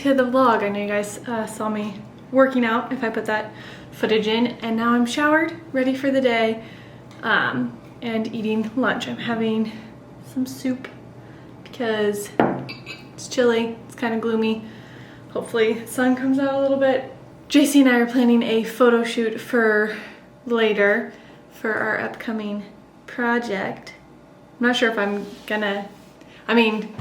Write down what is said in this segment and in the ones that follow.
to the vlog. I know you guys saw me working out, if I put that footage in, and now I'm showered, ready for the day, and eating lunch. I'm having some soup because it's chilly, it's kind of gloomy. Hopefully the sun comes out a little bit. JC and I are planning a photo shoot for later for our upcoming project. I'm not sure if I'm gonna, I mean,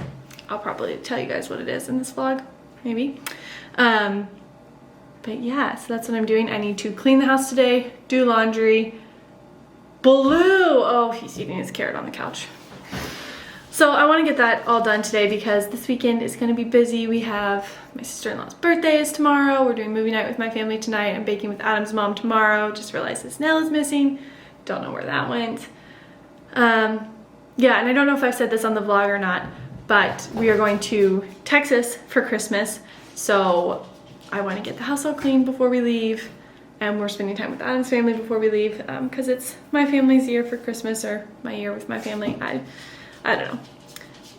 I'll probably tell you guys what it is in this vlog, maybe. But yeah, so that's what I'm doing. I need to clean the house today, do laundry. Blue, oh, he's eating his carrot on the couch. So I want to get that all done today because this weekend is going to be busy. We have my sister-in-law's birthday is tomorrow. We're doing movie night with my family tonight. I'm baking with Adam's mom tomorrow. Just realized this nail is missing. Don't know where that went. Yeah, and I don't know if I've said this on the vlog or not, but we are going to Texas for Christmas. So I want to get the house all clean before we leave. And we're spending time with Adam's family before we leave because it's my family's year for Christmas, or my year with my family. I don't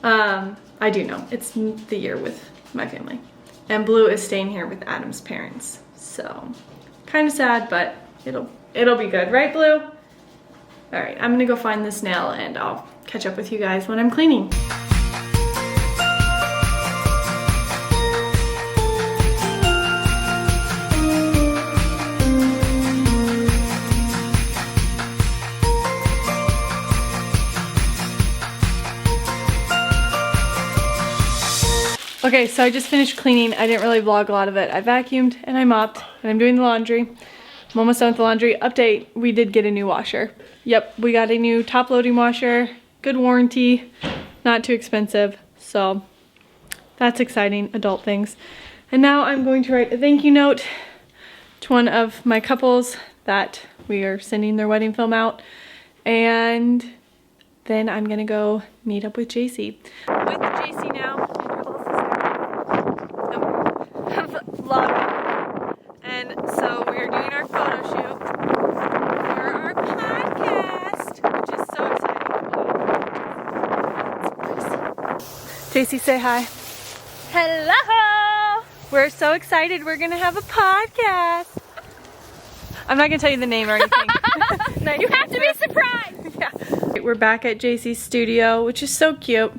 know. I do know. It's the year with my family. And Blue is staying here with Adam's parents. So kind of sad, but it'll be good. Right, Blue? All right, I'm gonna go find this nail and I'll catch up with you guys when I'm cleaning. Okay, so I just finished cleaning. I didn't really vlog a lot of it. I vacuumed and I mopped and I'm doing the laundry. I'm almost done with the laundry. Update, we did get a new washer. Yep, we got a new top loading washer. Good warranty, not too expensive. So that's exciting, adult things. And now I'm going to write a thank you note to one of my couples that we are sending their wedding film out. And then I'm gonna go meet up with JC. With JC now. Vlog. And so we are doing our photo shoot for our podcast, which is so exciting. JC, say hi. Hello! We're so excited. We're gonna have a podcast. I'm not gonna tell you the name or anything. No, you have to be surprised. Yeah. We're back at JC's studio, which is so cute.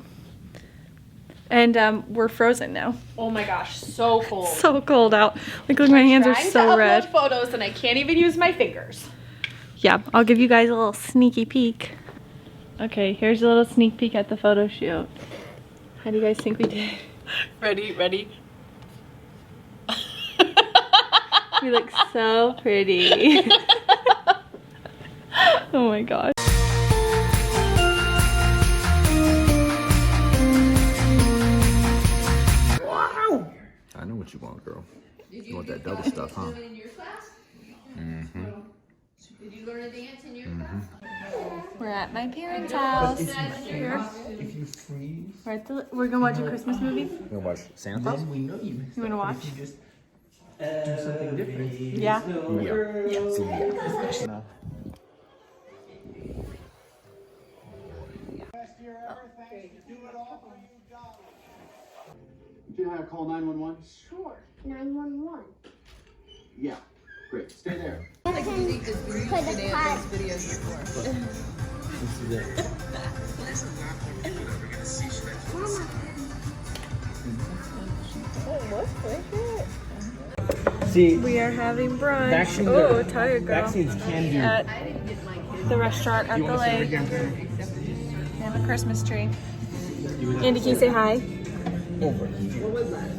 And we're frozen now. Oh my gosh, so cold. So cold out. Like, look, my hands are so red. I'm trying to upload photos and I can't even use my fingers. Yeah, I'll give you guys a little sneaky peek. Okay, here's a little sneak peek at the photo shoot. How do you guys think we did? Ready? We look so pretty. Oh my gosh. I know what you want, girl. You want that double stuff, huh? Mm-hmm. Did you learn a dance in your We're at my parents' house. Here. We're gonna watch a Christmas movie. You wanna watch Santa? You wanna watch? Do something different. Yeah? Yeah. See, yeah. Do you know how to call 911? Sure. 911. Yeah. Great. Stay there. Put the pot. See, We are having brunch. vaccines Oh, are- tired girl. vaccines can do. At the restaurant at You the want to sit lake. again? They have a Christmas tree. Andy, can you say hi? Over.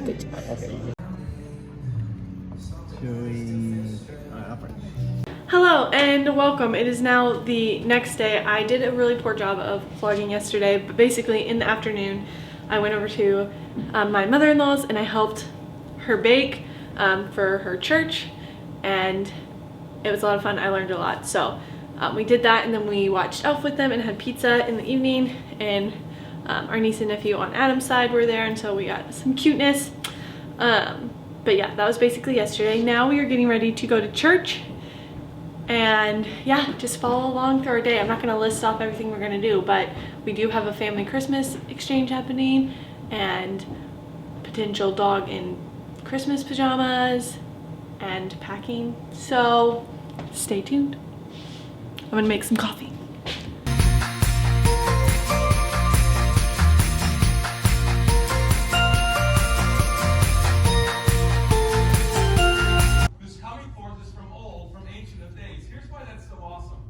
Good job. Okay. Hello and welcome. It is now the next day. I did a really poor job of vlogging yesterday, but basically in the afternoon I went over to my mother-in-law's and I helped her bake for her church, and it was a lot of fun. I learned a lot. So we did that, and then we watched Elf with them and had pizza in the evening, and our niece and nephew on Adam's side were there, and so we got some cuteness. But yeah, that was basically yesterday. Now we are getting ready to go to church, and yeah, just follow along through our day. I'm not gonna list off everything we're gonna do, but we do have a family Christmas exchange happening and potential dog and Christmas pajamas and packing. So stay tuned. I'm gonna make some coffee. Whose coming forth is from old, from ancient of days. Here's why that's so awesome.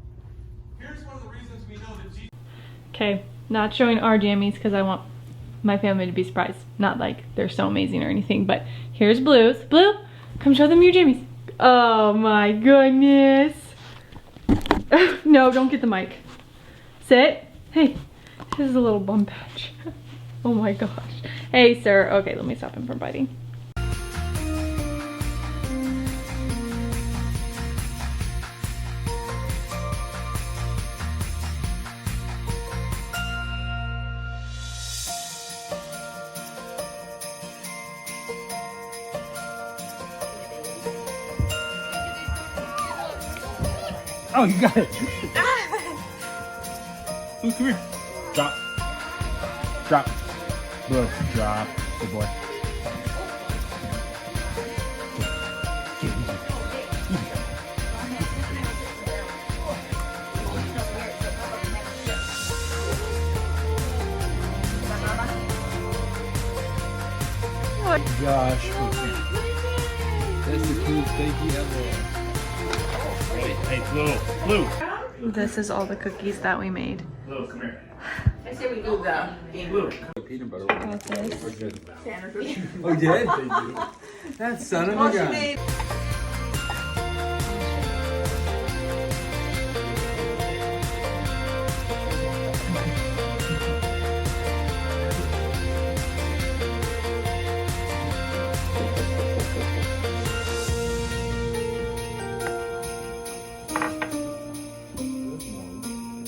Here's one of the reasons we know that Jesus. Okay, not showing our jammies because I want my family to be surprised. Not like they're so amazing or anything, but here's Blue's. Blue, come show them your jammies. Oh my goodness. No, don't get the mic. Sit. Hey, this is a little bum patch. Oh my gosh. Hey, sir. Okay, let me stop him from biting. Oh, you got it. Ooh, come here. Drop. Drop. Blue. Drop. Good boy. Gosh. That's the coolest baby ever. Hey, Blue. This is all the cookies that we made. Blue, come here. I say we do the Blue. Peanut butter. Got this. We're good. standard cookie. Oh, you did? That son of a gun.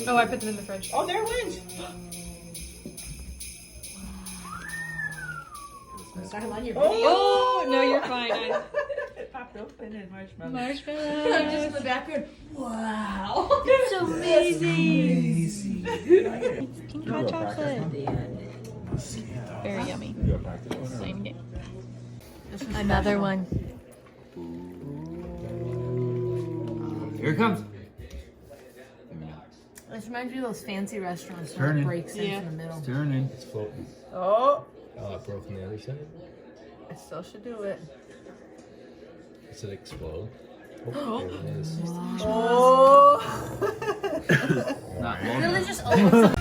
Oh, I put them in the fridge. Oh, there it went. Oh, no, you're fine. It popped open and marshmallow. Marshmallows. I'm just in the background. Wow. It's amazing. Pink hot chocolate. Very yummy. Same game. Another one. Here it comes. This reminds me of those fancy restaurants where it where it breaks breaks in the middle. Turning. It's floating. Oh, Oh, it broke on the other side. it still should do it. Does it explode? Oh, there it is. Oh. Not long Really enough. just open some